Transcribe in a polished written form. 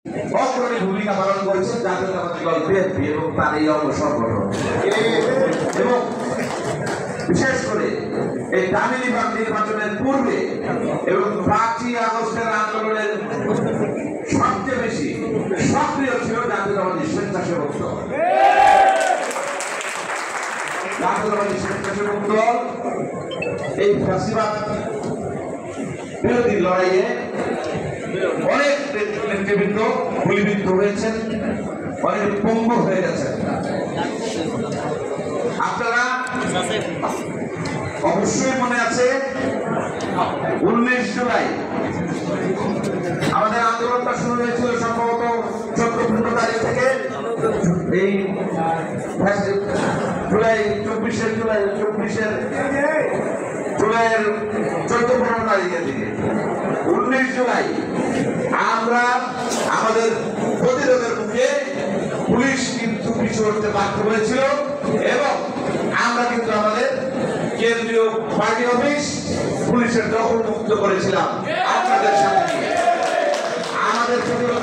অগ্রণী ভূমিকা পালন করেছেন জাতীয়তাবাদী দল বিএনপি এবং তার এই অঙ্গ সংগঠন। এবং বিশেষ করে এই দামিনী বাগ নির্বাচনের পূর্বে এবং 5ই আগস্টের আন্দোলনের সবচেয়ে বেশি সক্রিয় ছিল জাতীয়তাবাদী স্বেচ্ছাসেবক দল। জাতীয়তাবাদী স্বেচ্ছাসেবক দল এই ফ্যাসিবাদ বিরোধী লড়াইয়ে অনেক নেতৃবৃন্দ গুলিবিদ্ধ হয়েছেন, অনেক পঙ্গু হয়ে গেছেন। আপনারা অবশ্যই মনে আছে 19 জুলাই আমাদের আন্দোলনটা শুরু হয়েছিল সম্ভবত 14-15 তারিখ থেকে। এই জুলাইয়ের 14-15 তারিখের দিকে 19 জুলাই আমরা আমাদের প্রতিরোধের মুখে পুলিশ কিন্তু পিছু হতে বাধ্য হয়েছিল এবং আমরা কিন্তু আমাদের কেন্দ্রীয় পার্টি অফিস পুলিশের দখল মুক্ত করেছিলাম আপনাদের সামনে। আমাদের প্রতিরোধ